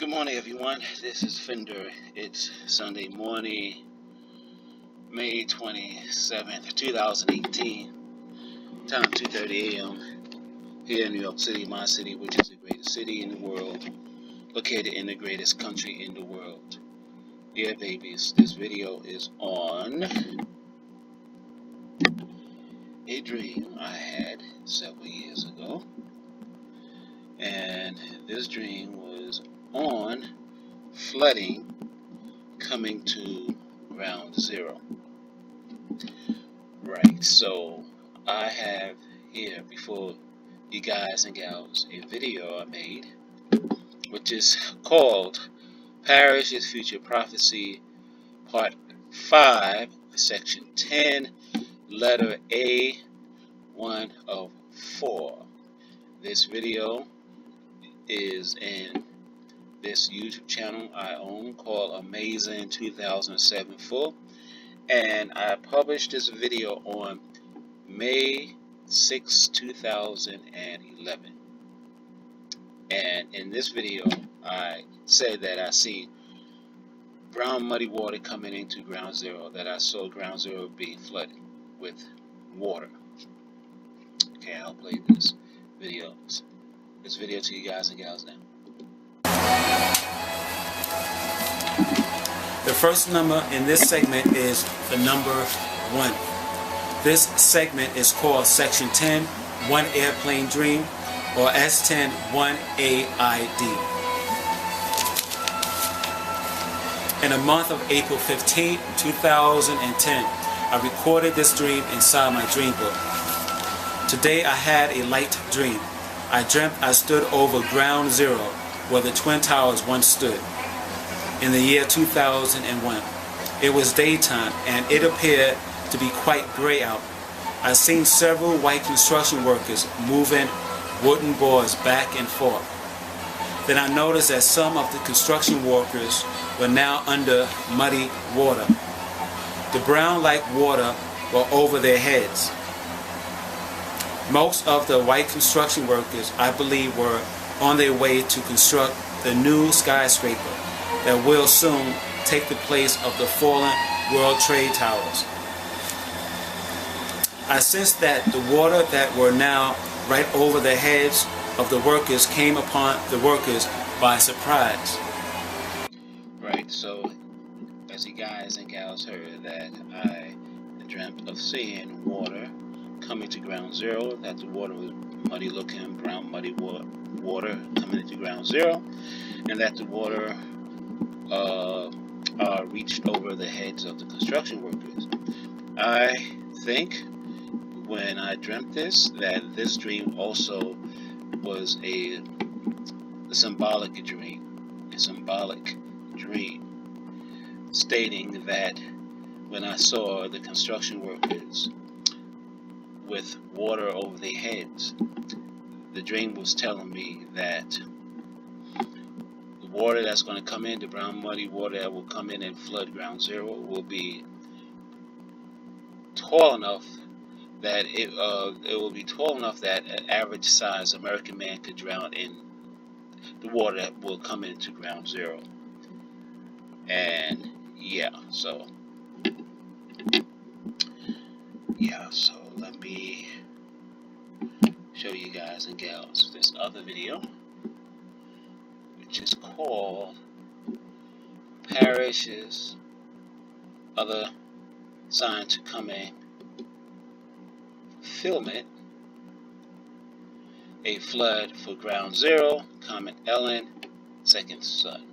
Good morning, everyone. This is Fender. It's Sunday morning, May 27th, 2018. Time 2:30 a.m. here in New York City, my city, which is the greatest city in the world, located in the greatest country in the world. Yeah, babies, this video is on a dream I had several years ago. And this dream was on flooding coming to ground zero. Right, so I have here before you guys and gals a video I made, which is called Parish's Future Prophecy, Part 5, Section 10, Letter A, 1 of 4. This video is in this YouTube channel I own called Amazing 2007 Full, and I published this video on May 6, 2011. And in this video I said that I see brown muddy water coming into ground zero, that I saw ground zero being flooded with water. Okay, I'll play this video to you guys and gals now. The first number in this segment is the number 1. This segment is called Section 10, 1 Airplane Dream, or S10 1AID. In the month of April 15, 2010, I recorded this dream inside my dream book. Today I had a light dream. I dreamt I stood over ground zero, where the Twin Towers once stood, in the year 2001. It was daytime, and it appeared to be quite gray out. I seen several white construction workers moving wooden boards back and forth. Then I noticed that some of the construction workers were now under muddy water. The brown-like water were over their heads. Most of the white construction workers, I believe, were on their way to construct the new skyscraper that will soon take the place of the fallen World Trade Towers. I sensed that the water that were now right over the heads of the workers came upon the workers by surprise. Right, so as you guys and gals heard, that I dreamt of seeing water coming to ground zero, that the water was muddy looking, brown muddy water coming into ground zero, and that the water reached over the heads of the construction workers. I think when I dreamt this, that this dream also was a symbolic dream, stating that when I saw the construction workers with water over their heads, the dream was telling me that the water that's going to come in, the brown muddy water that will come in and flood ground zero, will be tall enough that it will be tall enough that an average size American man could drown in the water that will come into ground zero. And so let me show you guys and gals this other video, which is called Parish's Other Sign to Coming Fulfillment, a flood for ground zero, comment Ellen, second son.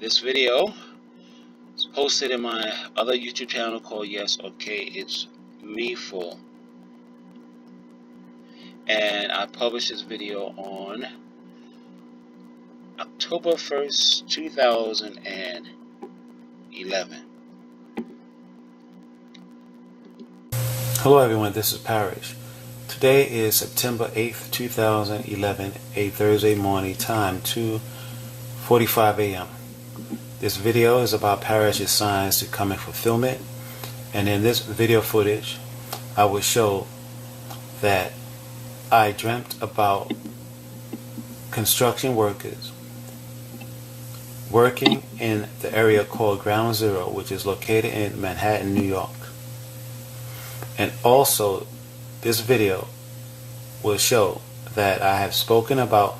This video is posted in my other YouTube channel called Yes, Okay, It's Me Full. And I published this video on October 1st, 2011. Hello everyone, this is Parish. Today is September 8th, 2011, a Thursday morning, time 2:45 a.m. This video is about Parish's signs to coming fulfillment, and in this video footage I will show that I dreamt about construction workers working in the area called Ground Zero, which is located in Manhattan, New York. And also, this video will show that I have spoken about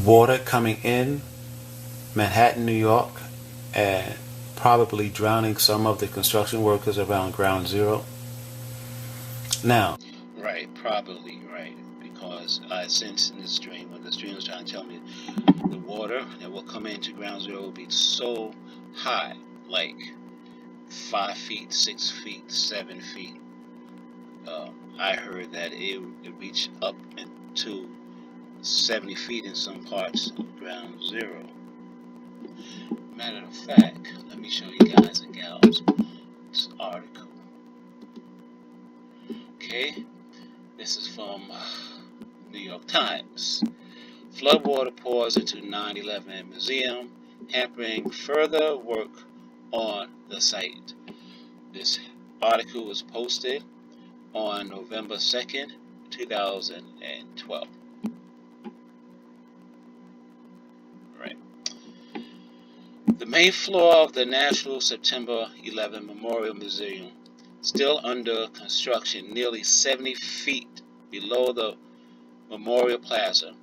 water coming in Manhattan, New York, and probably drowning some of the construction workers around Ground Zero. Now, Right, probably right, because I sensed in this dream, when this dream was trying to tell me the water that will come into Ground Zero will be so high, like 5 feet, 6 feet, 7 feet. I heard that it reached up to 70 feet in some parts of Ground Zero. Matter of fact, let me show you guys and gals this article. Okay, this is from New York Times. Floodwater pours into 9/11 museum, hampering further work on the site. This article was posted on November 2nd, 2012. Right. The main floor of the National September 11 Memorial Museum, still under construction nearly 70 feet below the Memorial Plaza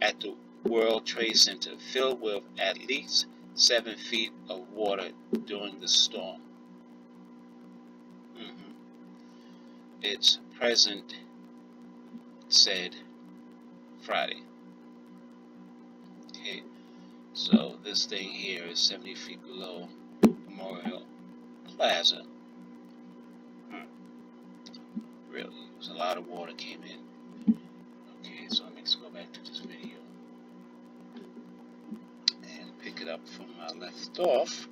at the World Trade Center, filled with at least 7 feet of water during the storm. Its president said Friday. Okay, so this thing here is 70 feet below Memorial Plaza. Really, there's a lot of water came in. Okay, so let me just go back to this video and pick it up from where I left off.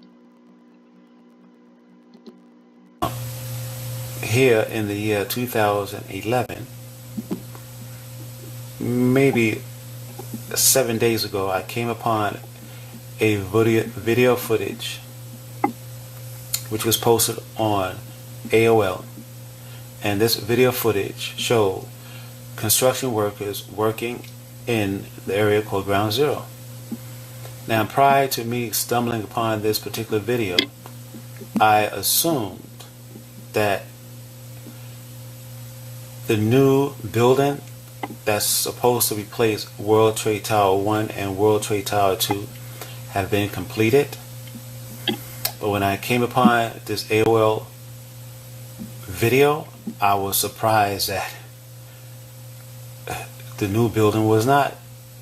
here in the year 2011, maybe 7 days ago, I came upon a video footage which was posted on AOL, and this video footage showed construction workers working in the area called Ground Zero. Now, prior to me stumbling upon this particular video, I assumed that the new building that's supposed to replace World Trade Tower 1 and World Trade Tower 2 have been completed. But when I came upon this AOL video, I was surprised that the new building was not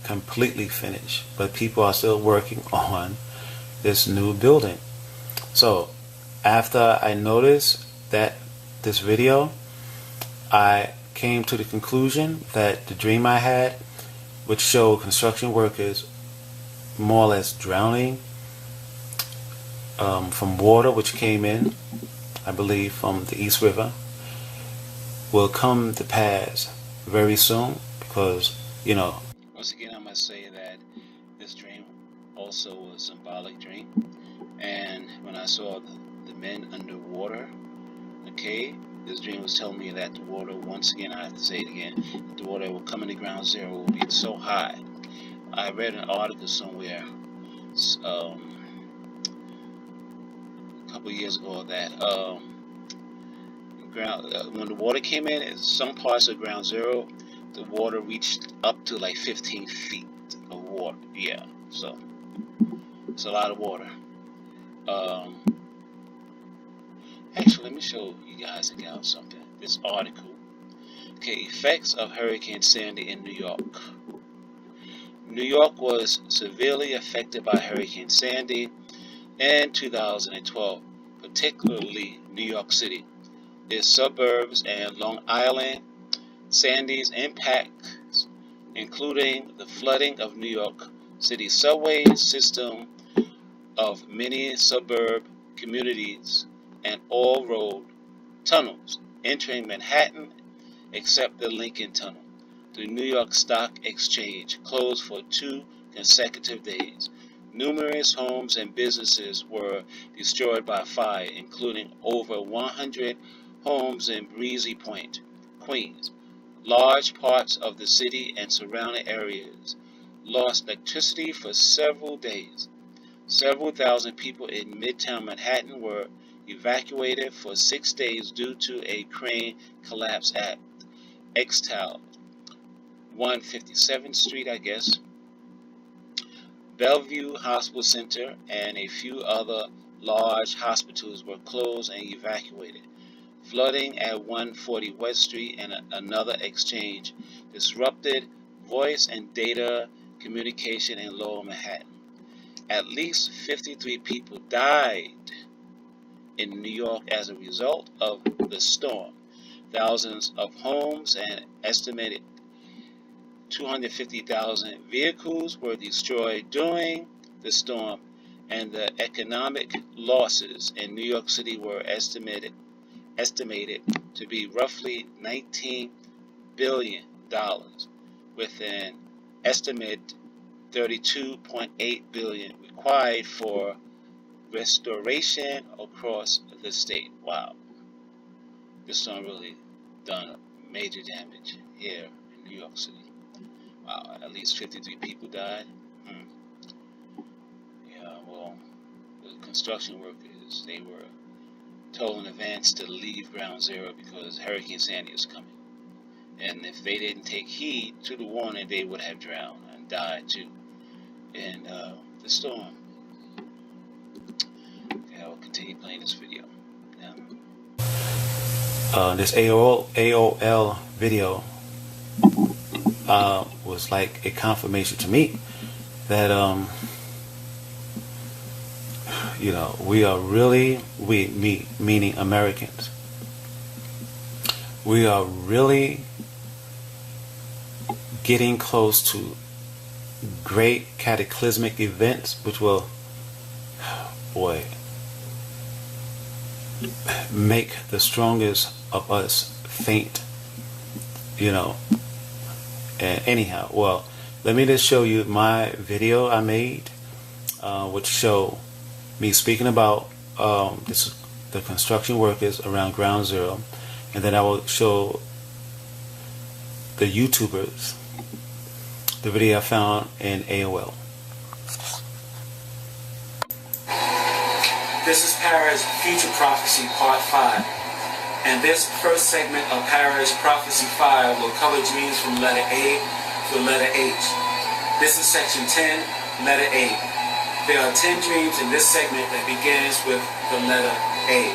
completely finished, but people are still working on this new building. So after I noticed that this video, I came to the conclusion that the dream I had, which showed construction workers more or less drowning from water which came in, I believe, from the East River, will come to pass very soon, because, once again, I must say that this dream also was a symbolic dream. And when I saw the men underwater, okay, this dream was telling me that the water, once again, I have to say it again, that the water will come into Ground Zero will be so high. I read an article somewhere a couple of years ago that when the water came in some parts of Ground Zero, the water reached up to like 15 feet of water. Yeah, so it's a lot of water. Actually, let me show you guys and gals something. This article. Okay, effects of Hurricane Sandy in New York. New York was severely affected by Hurricane Sandy in 2012, particularly New York City, its suburbs, and Long Island. Sandy's impacts, including the flooding of New York City subway system, of many suburb communities, and all road tunnels entering Manhattan except the Lincoln Tunnel. The New York Stock Exchange closed for 2 consecutive days. Numerous homes and businesses were destroyed by fire, including over 100 homes in Breezy Point, Queens. Large parts of the city and surrounding areas lost electricity for several days. Several thousand people in Midtown Manhattan were evacuated for 6 days due to a crane collapse at X-Tower, 157th Street, I guess. Bellevue Hospital Center and a few other large hospitals were closed and evacuated. Flooding at 140 West Street and another exchange disrupted voice and data communication in Lower Manhattan. At least 53 people died in New York as a result of the storm. Thousands of homes and estimated 250,000 vehicles were destroyed during the storm, and the economic losses in New York City were estimated to be roughly $19 billion, with an estimated $32.8 billion required for restoration across the state. Wow, this storm really done major damage here in New York City. Wow, at least 53 people died. Yeah, well, the construction workers, they were told in advance to leave Ground Zero because Hurricane Sandy is coming. And if they didn't take heed to the warning, they would have drowned and died too in the storm. Okay, I will continue playing this video. This AOL video was like a confirmation to me that you know, we are really, meaning Americans, we are really getting close to great cataclysmic events which will, boy, make the strongest of us faint, you know. And anyhow, well, let me just show you my video I made, which show me speaking about the construction workers around Ground Zero, and then I will show the YouTubers the video I found in AOL. This is Parrish Future Prophecy Part 5, and this first segment of Parrish Prophecy 5 will cover dreams from letter A to letter H. This is section 10, letter A. There are 10 dreams in this segment that begins with the letter A.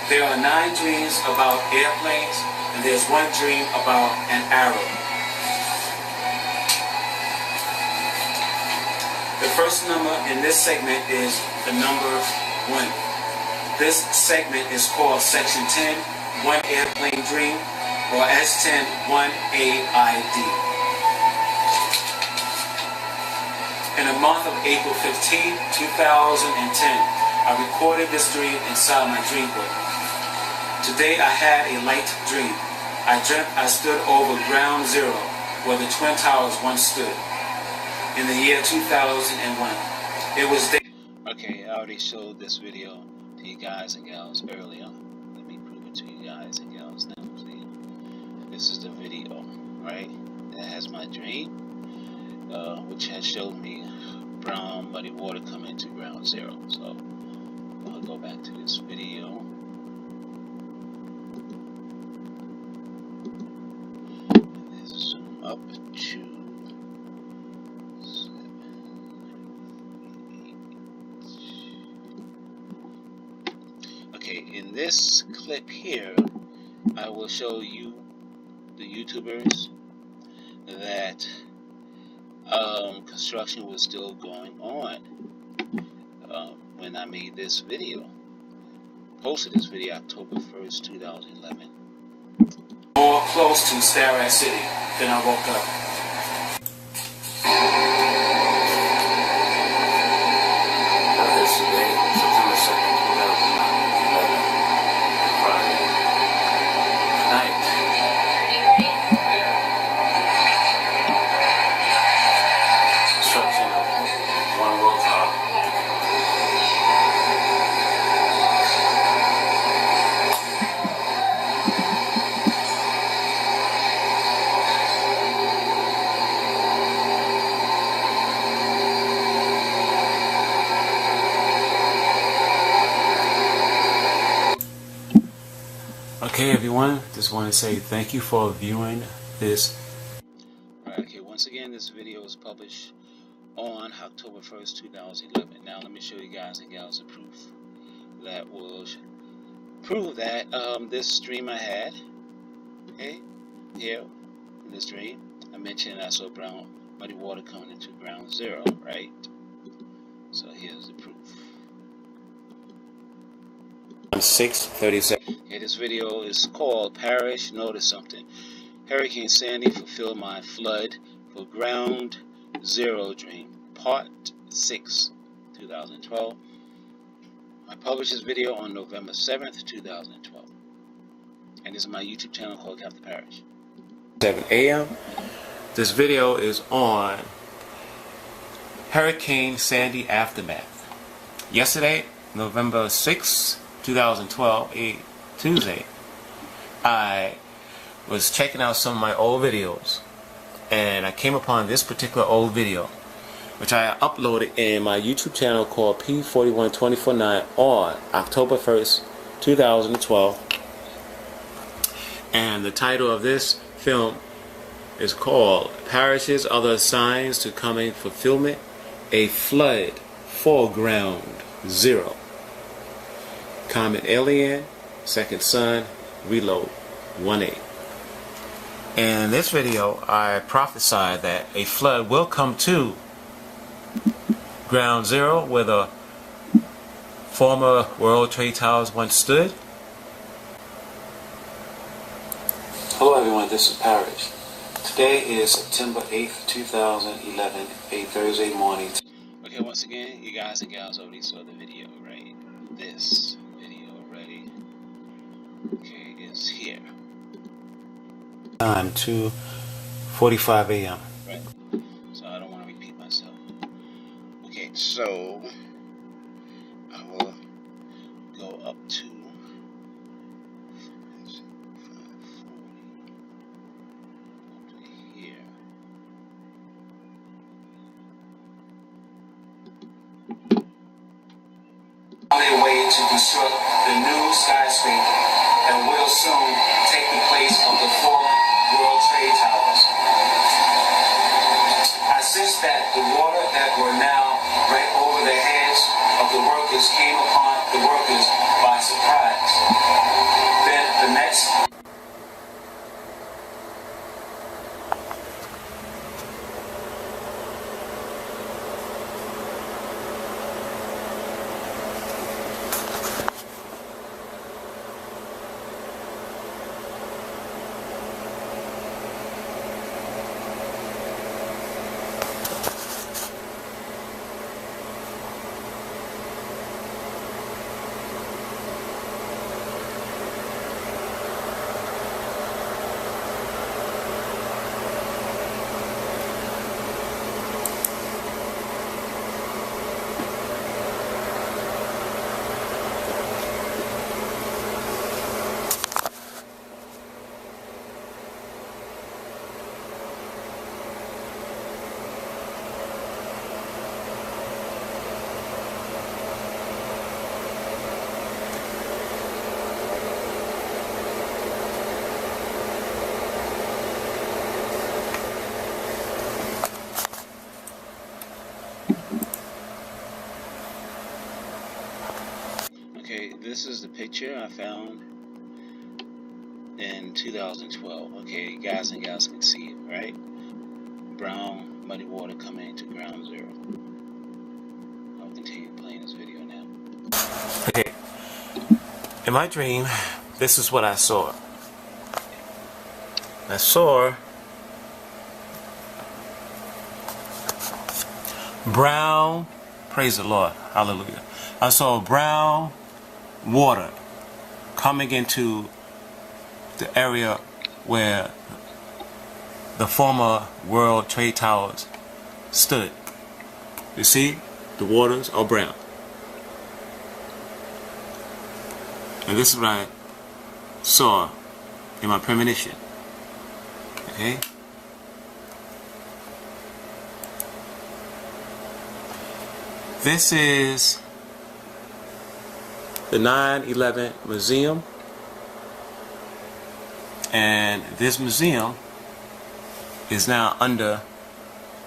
There are 9 dreams about airplanes, and there's one dream about an arrow. The first number in this segment is the number 1. This segment is called section 10, 1 airplane dream, or S10, 1AID. In the month of April 15, 2010, I recorded this dream inside my dream book. Today I had a light dream. I dreamt I stood over Ground Zero, where the Twin Towers once stood, in the year 2001. It was there. Okay, I already showed this video to you guys and gals earlier. Let me prove it to you guys and gals now. See, this is the video, right? That has my dream, which has showed me brown muddy water coming into Ground Zero. So I'll go back to this video. And this zoom up to 7, 8. Okay, in this clip here, I will show you, the YouTubers, that construction was still going on when I made this video. Posted this video October 1st, 2011. More close to Starrett City than I woke up. This today, September 2nd, 2011, Friday night. Construction of one rooftop. Okay, everyone, just want to say thank you for viewing this. Alright, okay, once again, this video was published on October 1st, 2011. Now, let me show you guys and gals the proof that will prove that this stream I had, okay, here in this dream, I mentioned I saw brown muddy water coming into ground zero, right? So here's the proof. 6:37. Okay, this video is called Parish Notice Something. Hurricane Sandy fulfilled my flood for ground zero dream, part 6, 2012. I published this video on November 7th, 2012. And this is my YouTube channel called Captain Parish. 7 a.m. This video is on Hurricane Sandy aftermath. Yesterday, November 6th, 2012, a Tuesday, I was checking out some of my old videos and I came upon this particular old video, which I uploaded in my YouTube channel called P41249 on October 1st, 2012. And the title of this film is called Parishes Other Signs to Coming Fulfillment, a Flood for Ground Zero. Comet Alien, Second Sun, Reload 1A. In this video, I prophesied that a flood will come to Ground Zero, where the former World Trade Towers once stood. Hello everyone, this is Parish. Today is September 8th, 2011, a Thursday morning. Okay, once again, you guys and gals already saw the video, right? This video already, okay, is here. Time 2:45 a.m. Right. So I don't want to repeat myself. Okay, so I will go up to 540 here. On their way to construct the new skyscraper and will soon take the place of the former World Trade Towers. I sense that the water that were now right over the heads of the workers came upon the workers by surprise. Then the next Okay, this is the picture I found in 2012. Okay, guys and gals can see it, right? Brown, muddy water coming into ground zero. I'll continue playing this video now. Okay. In my dream, this is what I saw. I saw brown, praise the Lord, hallelujah. I saw brown water coming into the area where the former World Trade Towers stood. You see, the waters are brown. And this is what I saw in my premonition. Okay? This is the 9/11 Museum And this museum is now under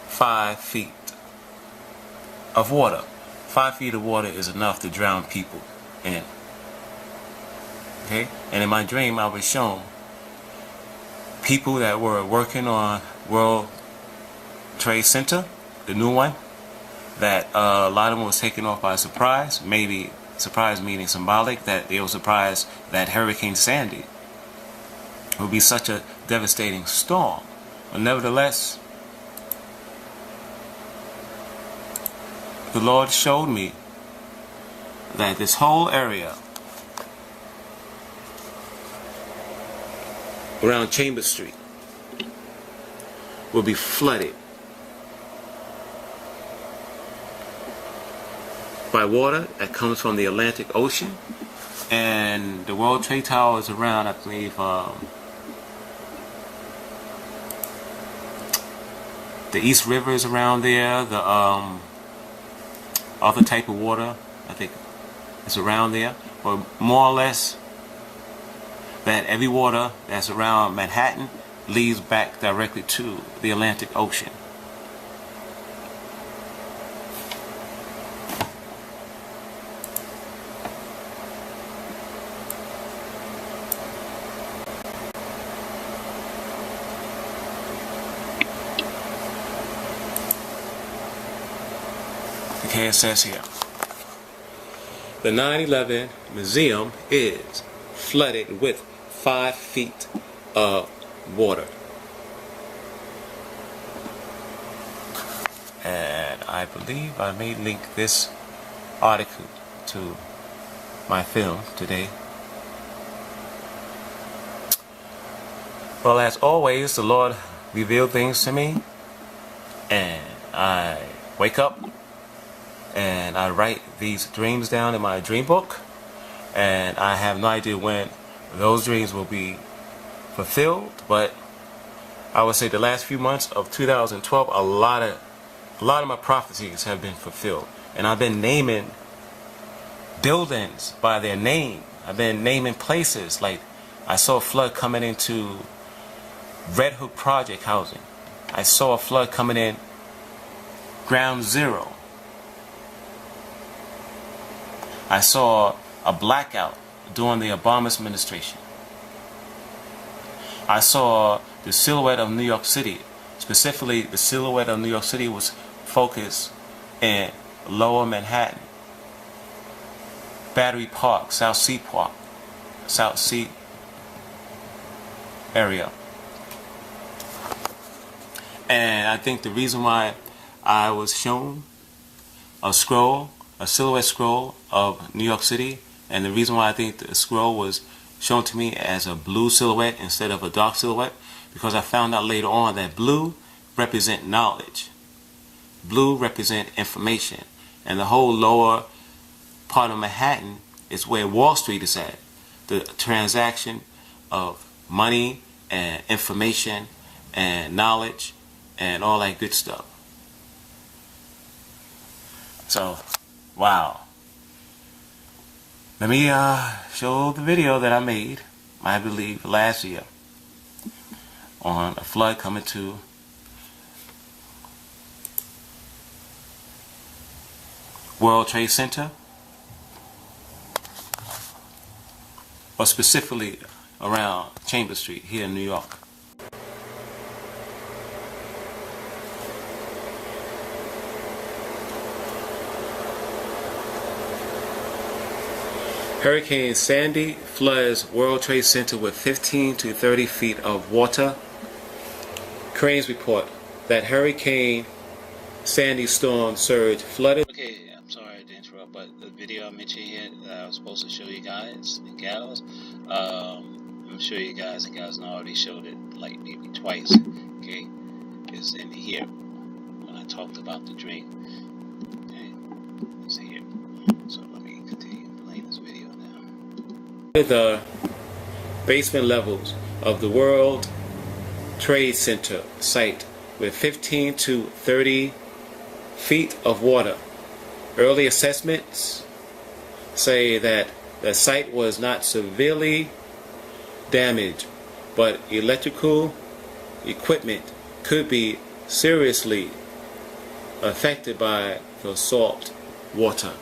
5 feet of water. 5 feet of water is enough to drown people in. Okay? And in my dream, I was shown people that were working on World Trade Center, the new one, that a lot of them was taken off by surprise. Maybe surprise meaning symbolic, that they were surprised that Hurricane Sandy would be such a devastating storm. But nevertheless, the Lord showed me that this whole area around Chambers Street will be flooded by water that comes from the Atlantic Ocean. And the World Trade Tower is around, I believe, the East River is around there. The other type of water, I think, is around there. But more or less, that every water that's around Manhattan leads back directly to the Atlantic Ocean. Okay, it says here, the 9/11 museum is flooded with 5 feet of water. And I believe I may link this article to my film today. Well, as always, the Lord revealed things to me, and I wake up and I write these dreams down in my dream book, and I have no idea when those dreams will be fulfilled, but I would say the last few months of 2012, a lot of my prophecies have been fulfilled. And I've been naming buildings by their name. I've been naming places, like I saw a flood coming into Red Hook Project housing. I saw a flood coming in Ground Zero. I saw a blackout during the Obama administration. I saw the silhouette of New York City. Specifically, the silhouette of New York City was focused in Lower Manhattan, Battery Park, South Sea area. And I think the reason why I was shown a silhouette scroll of New York City, and the reason why I think the scroll was shown to me as a blue silhouette instead of a dark silhouette, because I found out later on that blue represent knowledge, blue represent information, and the whole lower part of Manhattan is where Wall Street is at, the transaction of money and information and knowledge and all that good stuff. So, wow. Let me show the video that I made, I believe, last year on a flood coming to World Trade Center, or specifically around Chambers Street here in New York. Hurricane Sandy floods World Trade Center with 15 to 30 feet of water. Cranes report that Hurricane Sandy storm surge flooded. Okay, I'm sorry to interrupt, but the video I mentioned here that I was supposed to show you guys and gals, I'm sure you guys and gals already showed it like maybe twice. Okay, it's in here when I talked about the dream. Okay, it's here. So let me continue playing this video now. The basement levels of the World Trade Center site with 15 to 30 feet of water. Early assessments say that the site was not severely damaged but electrical equipment could be seriously affected by the salt water.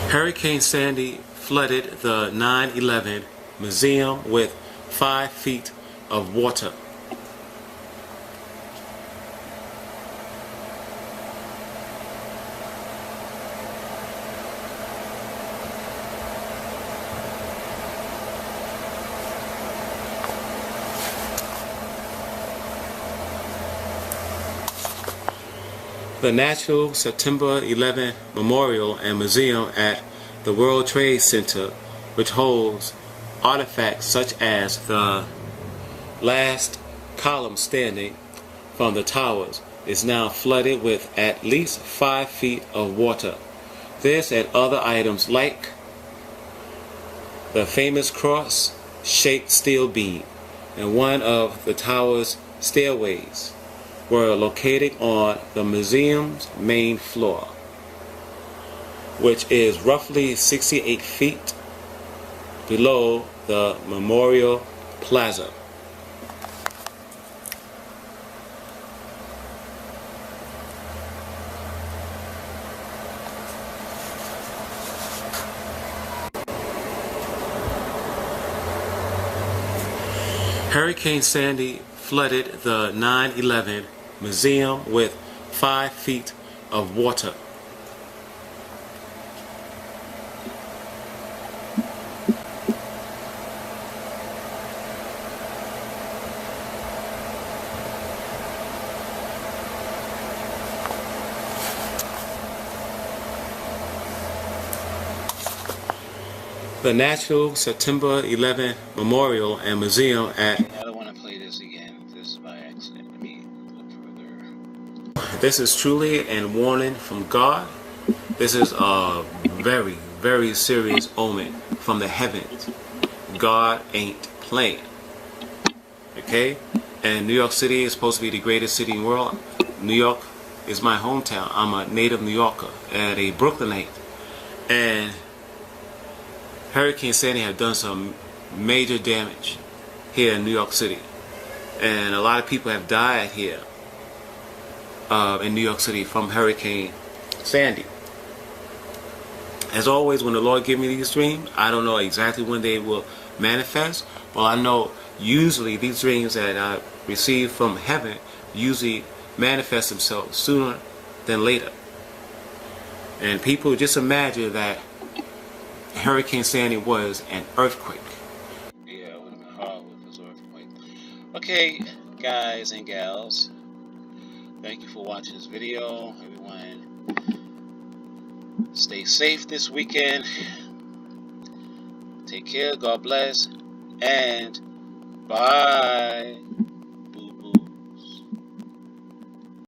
Hurricane Sandy flooded the 9/11 museum with 5 feet of water. The National September 11 Memorial and Museum at the World Trade Center, which holds artifacts such as the last column standing from the towers, is now flooded with at least 5 feet of water. This and other items like the famous cross-shaped steel beam and one of the tower's stairways were located on the museum's main floor, which is roughly 68 feet below the Memorial Plaza. Hurricane Sandy flooded the 9/11 museum with 5 feet of water. The National September 11 Memorial and Museum at... I don't want to play this again. This is by accident. Let me look further. This is truly a warning from God. This is a very, very serious omen from the heavens. God ain't playing. Okay? And New York City is supposed to be the greatest city in the world. New York is my hometown. I'm a native New Yorker and a Brooklynite. And Hurricane Sandy have done some major damage here in New York City, and a lot of people have died here in New York City from Hurricane Sandy. As always, when the Lord gives me these dreams, I don't know exactly when they will manifest, but I know usually these dreams that I receive from heaven usually manifest themselves sooner than later. And people just imagine that Hurricane Sandy was an earthquake. Yeah, it would have been hard with this earthquake. Okay, guys and gals, thank you for watching this video. Everyone, stay safe this weekend. Take care, God bless, and bye.